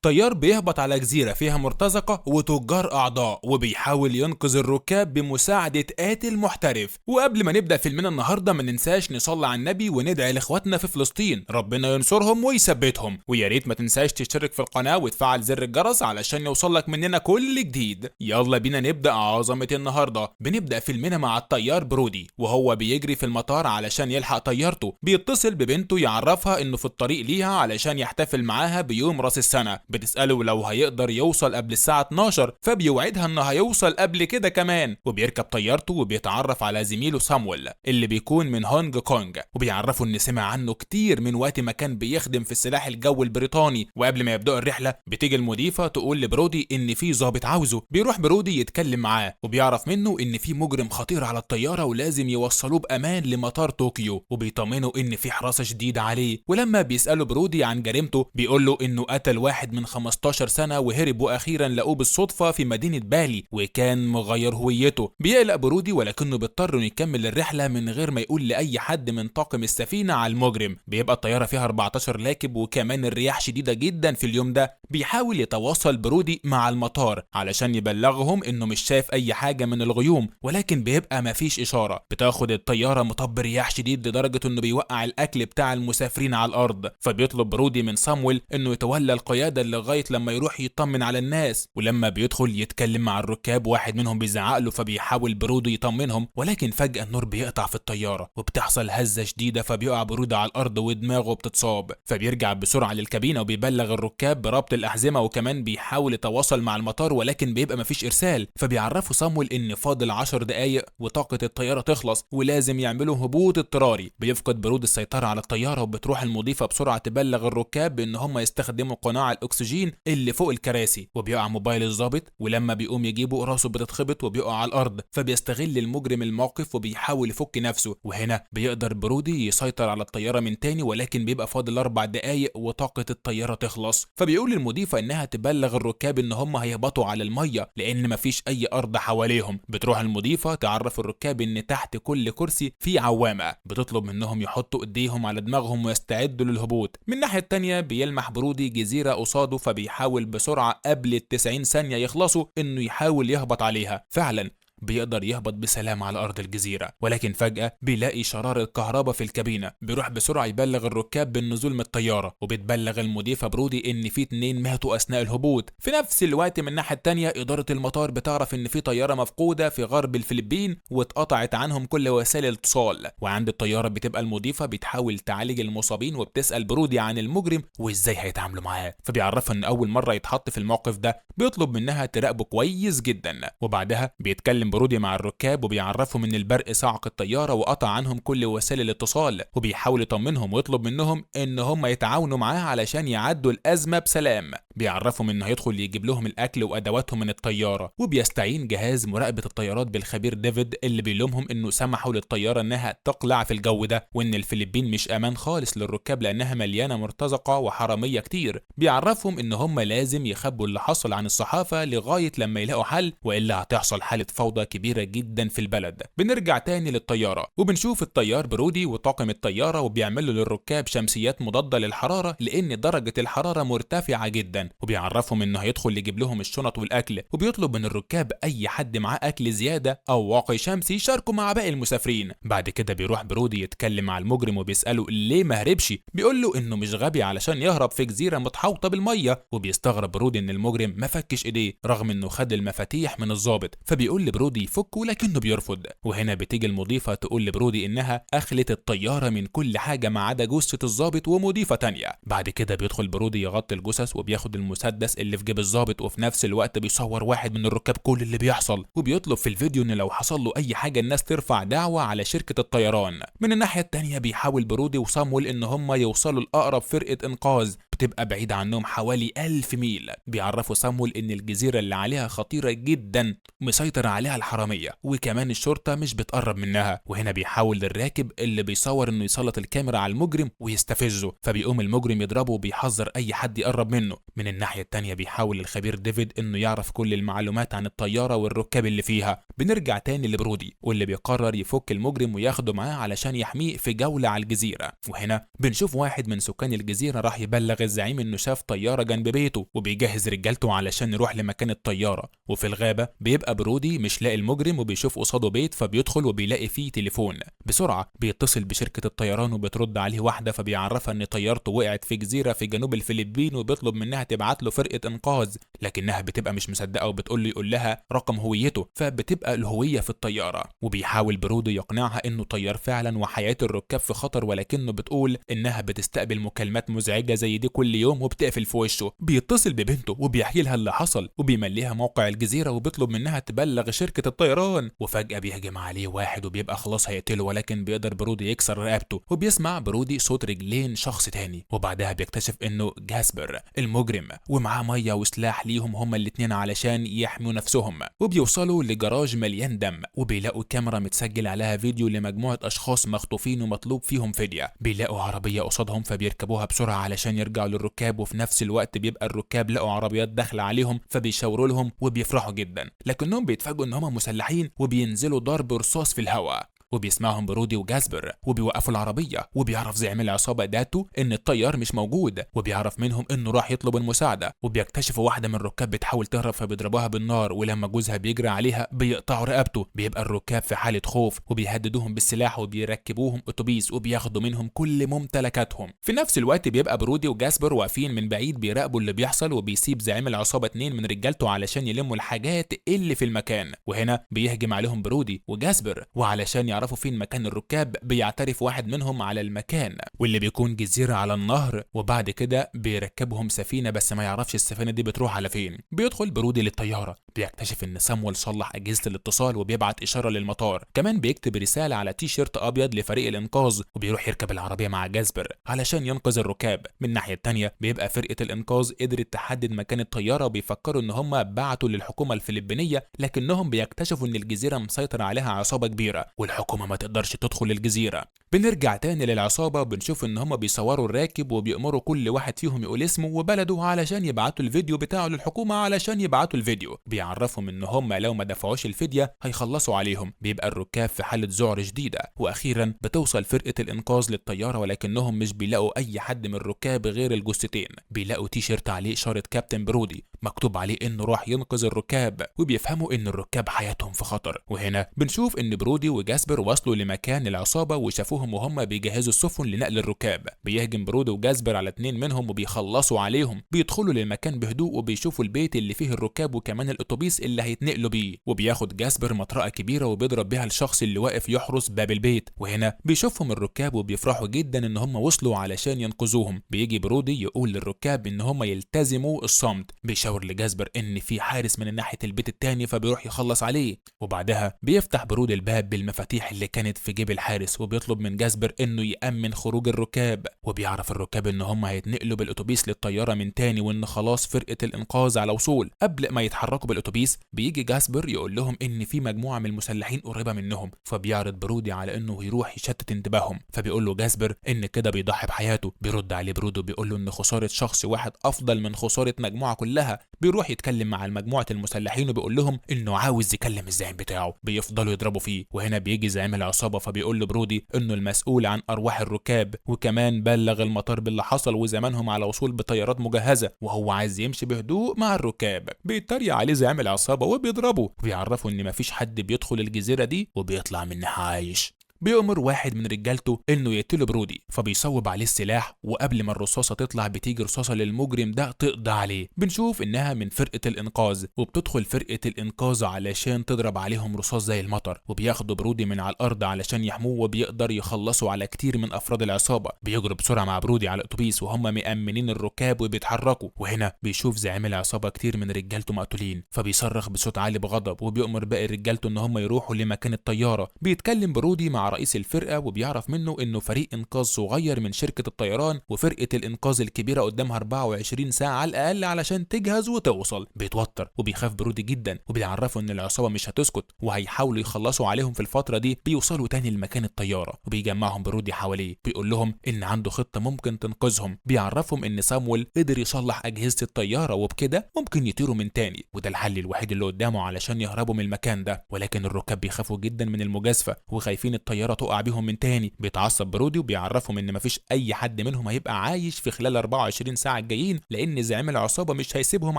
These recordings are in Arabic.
طيار بيهبط على جزيرة فيها مرتزقة وتجار أعضاء وبيحاول ينقذ الركاب بمساعدة قاتل محترف. وقبل ما نبدأ فيلمنا النهاردة ما ننساش نصلي على النبي وندعي لإخواتنا في فلسطين ربنا ينصرهم ويثبتهم، ويا ريت ما تنساش تشترك في القناة وتفعل زر الجرس علشان يوصلك مننا كل جديد. يلا بينا نبدأ عظمة النهاردة. بنبدأ فيلمنا مع الطيار برودي وهو بيجري في المطار علشان يلحق طيارته، بيتصل ببنته يعرفها إنه في الطريق ليها علشان يحتفل معاها بيوم راس السنة. بتسأله لو هيقدر يوصل قبل الساعة 12 فبيوعدها انه هيوصل قبل كده كمان، وبيركب طيارته وبيتعرف على زميله سامويل اللي بيكون من هونج كونج، وبيعرفه ان سمع عنه كتير من وقت ما كان بيخدم في السلاح الجوي البريطاني. وقبل ما يبدأوا الرحلة بتيجي المضيفة تقول لبرودي ان في ضابط عاوزه. بيروح برودي يتكلم معاه وبيعرف منه ان في مجرم خطير على الطيارة ولازم يوصلوه بأمان لمطار طوكيو، وبيطمنه ان في حراسة شديدة عليه. ولما بيسأله برودي عن جريمته بيقول له انه قتل واحد من 15 سنة وهرب، واخيرا لقوه بالصدفة في مدينة بالي وكان مغير هويته. بيقلق برودي ولكنه بيضطر انه يكمل الرحلة من غير ما يقول لأي حد من طاقم السفينة على المجرم. بيبقى الطيارة فيها 14 راكب وكمان الرياح شديدة جدا في اليوم ده. بيحاول يتواصل برودي مع المطار علشان يبلغهم انه مش شايف اي حاجة من الغيوم، ولكن بيبقى مفيش اشارة. بتاخد الطيارة مطب رياح شديد لدرجة انه بيوقع الاكل بتاع المسافرين على الارض. فبيطلب برودي من سامويل انه يتولى القيادة لغاية لما يروح يطمن على الناس. ولما بيدخل يتكلم مع الركاب واحد منهم بيزعق له، فبيحاول برودي يطمنهم، ولكن فجأة النور بيقطع في الطيارة وبتحصل هزة شديدة فبيقع برودي على الارض ودماغه بتتصاب. فبيرجع بسرعة للكابينة وبيبلغ الركاب بربط الأحزمة، وكمان بيحاول يتواصل مع المطار ولكن بيبقى مفيش إرسال. فبيعرفوا صامويل إن فاضل 10 دقايق وطاقة الطيارة تخلص ولازم يعملوا هبوط اضطراري. بيفقد برودي السيطرة على الطيارة وبتروح المضيفة بسرعة تبلغ الركاب بإن هم يستخدموا قناع الأكسجين اللي فوق الكراسي. وبيقع موبايل الضابط ولما بيقوم يجيبه راسه بتتخبط وبيقع على الأرض. فبيستغل المجرم الموقف وبيحاول يفك نفسه، وهنا بيقدر برودي يسيطر على الطيارة من تاني، ولكن بيبقى فاضل 4 دقايق وطاقة الطيارة تخلص. فبيقول للمضيفة انها تبلغ الركاب ان هم هيهبطوا على المية لان مفيش اي ارض حواليهم. بتروح المضيفة تعرف الركاب ان تحت كل كرسي في عوامة، بتطلب منهم يحطوا ايديهم على دماغهم ويستعدوا للهبوط. من الناحية التانية بيلمح برودي جزيرة قصاده، فبيحاول بسرعة قبل ال90 ثانية يخلصوا انه يحاول يهبط عليها. فعلا بيقدر يهبط بسلام على أرض الجزيرة، ولكن فجأة بيلاقي شرارة كهرباء في الكابينة. بيروح بسرعة يبلغ الركاب بالنزول من الطيارة، وبتبلغ المضيفة برودي إن في 2 ماتوا أثناء الهبوط. في نفس الوقت من الناحية التانية إدارة المطار بتعرف إن في طيارة مفقودة في غرب الفلبين واتقطعت عنهم كل وسائل الاتصال. وعند الطيارة بتبقى المضيفة بتحاول تعالج المصابين وبتسأل برودي عن المجرم وإزاي هيتعاملوا معاه. فبيعرفها إن أول مرة يتحط في الموقف ده بيطلب منها تراقبه كويس جدا. وبعدها بيتكلم برودي مع الركاب وبيعرفهم ان البرق صعق الطياره وقطع عنهم كل وسائل الاتصال، وبيحاول يطمنهم ويطلب منهم ان هم يتعاونوا معاه علشان يعدوا الازمه بسلام. بيعرفهم انه هيدخل يجيب لهم الاكل وادواتهم من الطياره، وبيستعين جهاز مراقبه الطيارات بالخبير ديفيد اللي بيلومهم انه سمحوا للطياره انها تقلع في الجو ده، وان الفلبين مش امان خالص للركاب لانها مليانه مرتزقه وحراميه كتير. بيعرفهم ان هم لازم يخبوا اللي حصل عن الصحافه لغايه لما يلاقوا حل، والا هتحصل حاله فوضى كبيرة جدا في البلد. بنرجع تاني للطيارة وبنشوف الطيار برودي وطاقم الطيارة وبيعملوا للركاب شمسيات مضادة للحرارة لأن درجة الحرارة مرتفعة جدا، وبيعرفهم إنه هيدخل يجيب لهم الشنط والأكل، وبيطلب من الركاب أي حد معاه أكل زيادة أو واقي شمسي يشاركوا مع باقي المسافرين. بعد كده بيروح برودي يتكلم مع المجرم وبيسأله ليه ما هربش. بيقول له إنه مش غبي علشان يهرب في جزيرة متحوطة بالمية، وبيستغرب برودي إن المجرم ما فكش إيديه رغم إنه خد المفاتيح من الضابط. فبيقول لبرودي يفكه لكنه بيرفض. وهنا بتيجي المضيفة تقول لبرودي انها اخلت الطيارة من كل حاجة ما عدا جثة الضابط ومضيفة تانية. بعد كده بيدخل برودي يغطي الجثث وبياخد المسدس اللي في جيب الضابط، وفي نفس الوقت بيصور واحد من الركاب كل اللي بيحصل، وبيطلب في الفيديو ان لو حصل له اي حاجة الناس ترفع دعوة على شركة الطيران. من الناحية التانية بيحاول برودي وصامويل ان هم يوصلوا لأقرب فرقة انقاذ بتبقى بعيدة عنهم حوالي 1000 ميل. بيعرفوا صامويل ان الجزيرة اللي عليها خطيرة جدا مسيطر عليها الحرامية، وكمان الشرطة مش بتقرب منها. وهنا بيحاول الراكب اللي بيصور انه يسلط الكاميرا على المجرم ويستفزه، فبيقوم المجرم يضربه وبيحذر اي حد يقرب منه. من الناحية التانية بيحاول الخبير ديفيد انه يعرف كل المعلومات عن الطيارة والركاب اللي فيها. بنرجع تاني لبرودي واللي بيقرر يفك المجرم وياخده معاه علشان يحميه في جولة على الجزيرة. وهنا بنشوف واحد من سكان الجزيرة راح يبلغ الزعيم انه شاف طياره جنب بيته وبيجهز رجالته علشان يروح لمكان الطياره. وفي الغابه بيبقى برودي مش لاقي المجرم وبيشوف قصاده بيت، فبيدخل وبيلاقي فيه تليفون. بسرعه بيتصل بشركه الطيران وبترد عليه واحده، فبيعرفها ان طيارته وقعت في جزيره في جنوب الفلبين وبيطلب منها تبعت له فرقه انقاذ. لكنها بتبقى مش مصدقه وبتقول له يقول لها رقم هويته، فبتبقى الهويه في الطياره. وبيحاول برودي يقنعها انه طيار فعلا وحياه الركاب في خطر، ولكنه بتقول انها بتستقبل مكالمات مزعجه زي دي كل يوم وبتقفل في وشه. بيتصل ببنته وبيحكي لها اللي حصل وبيمليها موقع الجزيره وبيطلب منها تبلغ شركه الطيران. وفجاه بيهجم عليه واحد وبيبقى خلاص هيقتله، ولكن بيقدر برودي يكسر رقبته. وبيسمع برودي صوت رجلين شخص تاني، وبعدها بيكتشف انه جاسبر المجرم ومعاه ميه وسلاح ليهم هما الاتنين علشان يحموا نفسهم. وبيوصلوا لجراج مليان دم وبيلاقوا كاميرا متسجل عليها فيديو لمجموعه اشخاص مخطوفين ومطلوب فيهم فديه. بيلاقوا عربيه قصادهم فبيركبوها بسرعه علشان يرجعوا للركاب، وفي نفس الوقت بيبقى الركاب لقوا عربيات داخله عليهم فبيشاوروا لهم وبيفرحوا جدا، لكنهم بيتفاجئوا ان هم مسلحين وبينزلوا ضرب رصاص في الهواء. وبيسمعهم برودي وجاسبر وبيوقفوا العربيه، وبيعرف زعيم العصابه داتو ان الطيار مش موجود، وبيعرف منهم انه راح يطلب المساعده. وبيكتشفوا واحده من الركاب بتحاول تهرب فبيضربوها بالنار، ولما جوزها بيجري عليها بيقطعوا رقبته. بيبقى الركاب في حاله خوف وبيهددوهم بالسلاح وبيركبوهم اتوبيس وبياخدوا منهم كل ممتلكاتهم. في نفس الوقت بيبقى برودي وجاسبر واقفين من بعيد بيراقبوا اللي بيحصل، وبيسيب زعيم العصابه 2 من رجالته علشان يلموا الحاجات اللي في المكان. وهنا بيهجم عليهم برودي وجاسبر، وعلشان يعرفوا فين مكان الركاب بيعترف واحد منهم على المكان واللي بيكون جزيرة على النهر، وبعد كده بيركبهم سفينة بس ما يعرفش السفينة دي بتروح على فين. بيدخل برودي للطيارة، بيكتشف ان سامويل صلح اجهزة الاتصال وبيبعت اشارة للمطار. كمان بيكتب رسالة على تي شيرت ابيض لفريق الانقاذ، وبيروح يركب العربية مع جاسبر علشان ينقذ الركاب. من الناحية التانية بيبقى فرقة الانقاذ قدرت تحدد مكان الطيارة، وبيفكروا ان هم بعتوا للحكومة الفلبينية، لكنهم بيكتشفوا ان الجزيرة مسيطر عليها عصابة كبيرة والحكومة ما تقدرش تدخل الجزيرة. بنرجع تاني للعصابة وبنشوف ان هم بيصوروا الراكب وبيأمروا كل واحد فيهم يقول اسمه وبلده علشان يبعتوا الفيديو بتاعه للحكومة علشان يبعتوا الفيديو. بيعرفهم ان هم لو ما دفعوش الفدية هيخلصوا عليهم. بيبقى الركاب في حالة ذعر شديدة، واخيرا بتوصل فرقة الانقاذ للطيارة، ولكنهم مش بيلاقوا اي حد من الركاب غير الجثتين. بيلاقوا تي شيرت عليه اشارة كابتن برودي مكتوب عليه انه راح ينقذ الركاب، وبيفهموا ان الركاب حياتهم في خطر. وهنا بنشوف ان برودي وجاسبر وصلوا لمكان العصابة وشافوهم وهم بيجهزوا السفن لنقل الركاب. بيهجم برودي وجاسبر على 2 منهم وبيخلصوا عليهم. بيدخلوا للمكان بهدوء وبيشوفوا البيت اللي فيه الركاب وكمان الاتوبيس اللي هيتنقلوا بيه، وبياخد جاسبر مطرقة كبيرة وبيضرب بيها الشخص اللي واقف يحرس باب البيت. وهنا بيشوفهم الركاب وبيفرحوا جدا ان هم وصلوا علشان ينقذوهم. بيجي برودي يقول للركاب ان هم يلتزموا الصمت، بيشاور لجاسبر ان في حارس من ناحية البيت التاني فبيروح يخلص عليه. وبعدها بيفتح برودي الباب بالمفاتيح اللي كانت في جيب الحارس، وبيطلب من جاسبر انه يأمن خروج الركاب. وبيعرف الركاب ان هم هيتنقلوا بالاتوبيس للطيارة من تاني وان خلاص فرقة الانقاذ على وصول. قبل ما يتحركوا بالاتوبيس بيجي جاسبر يقول لهم ان في مجموعة من المسلحين قريبة منهم، فبيعرض برودي على انه يروح يشتت انتباههم. فبيقول له جاسبر ان كده بيضحي بحياته. بيرد عليه برودي وبيقول له ان خسارة شخص واحد افضل من خسارة مجموعة كلها. بيروح يتكلم مع مجموعة المسلحين وبيقول لهم انه عاوز يكلم الزعيم بتاعه. بيفضلوا يضربوا فيه، وهنا بيجي زعيم العصابة فبيقول لبرودي انه المسؤول عن ارواح الركاب، وكمان بلغ المطار باللي حصل وزمانهم على وصول بطيارات مجهزة وهو عايز يمشي بهدوء مع الركاب. بيتريق عليه زعيم العصابة وبيضربه، وبيعرفوا ان مفيش حد بيدخل الجزيرة دي وبيطلع منها عايش. بيأمر واحد من رجالته انه يقتله برودي، فبيصوب عليه السلاح، وقبل ما الرصاصه تطلع بتيجي رصاصه للمجرم ده تقضي عليه. بنشوف انها من فرقه الانقاذ، وبتدخل فرقه الانقاذ علشان تضرب عليهم رصاص زي المطر، وبياخدوا برودي من على الارض علشان يحموه، وبيقدر يخلصوا على كتير من افراد العصابه. بيجروا بسرعه مع برودي على الاتوبيس وهم مأمنين الركاب وبيتحركوا. وهنا بيشوف زعيم العصابه كتير من رجالته مقتولين، فبيصرخ بصوت عالي بغضب، وبيأمر باقي رجالته ان هم يروحوا لمكان الطياره. بيتكلم برودي مع رئيس الفرقه وبيعرف منه انه فريق انقاذ صغير من شركه الطيران، وفرقه الانقاذ الكبيره قدامها 24 ساعه على الاقل علشان تجهز وتوصل. بيتوتر وبيخاف برودي جدا، وبيعرفوا ان العصابه مش هتسكت وهيحاولوا يخلصوا عليهم في الفتره دي. بيوصلوا تاني لمكان الطياره وبيجمعهم برودي حواليه، بيقول لهم ان عنده خطه ممكن تنقذهم. بيعرفهم ان سامويل قدر يصلح اجهزه الطياره وبكده ممكن يطيروا من تاني، وده الحل الوحيد اللي قدامه علشان يهربوا من المكان ده. ولكن الركاب بيخافوا جدا من المجازفه وخايفين الطياره الطياره تقع بيهم من تاني. بيتعصب برودي وبيعرفهم ان مفيش اي حد منهم هيبقى عايش في خلال 24 ساعه الجايين، لان زعيم العصابه مش هيسيبهم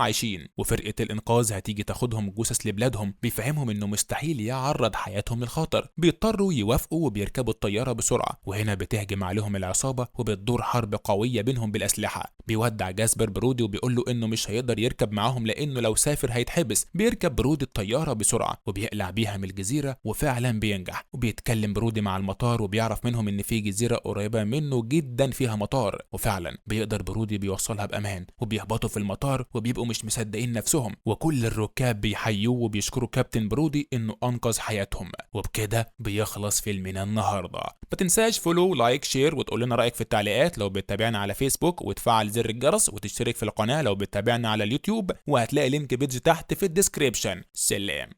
عايشين، وفرقه الانقاذ هتيجي تاخدهم جثث لبلادهم. بيفهمهم انه مستحيل يعرض حياتهم للخطر. بيضطروا يوافقوا وبيركبوا الطياره بسرعه، وهنا بتهجم عليهم العصابه وبتدور حرب قويه بينهم بالاسلحه. بيودع جاسبر برودي وبيقول له انه مش هيقدر يركب معاهم لانه لو سافر هيتحبس. بيركب برودي الطياره بسرعه وبيقلع بيها من الجزيره، وفعلا بينجح. وبيتكلم برودي مع المطار وبيعرف منهم ان في جزيره قريبه منه جدا فيها مطار، وفعلا بيقدر برودي بيوصلها بامان. وبيهبطوا في المطار وبيبقوا مش مصدقين نفسهم، وكل الركاب بيحيوه وبيشكروا كابتن برودي انه انقذ حياتهم. وبكده بيخلص فيلمنا النهارده. ما تنساش فولو لايك شير وتقول لنا رايك في التعليقات لو بتتابعنا على فيسبوك، وتفعل زر الجرس وتشترك في القناه لو بتتابعنا على اليوتيوب، وهتلاقي لينك بيدج تحت في الديسكريبشن. سلام.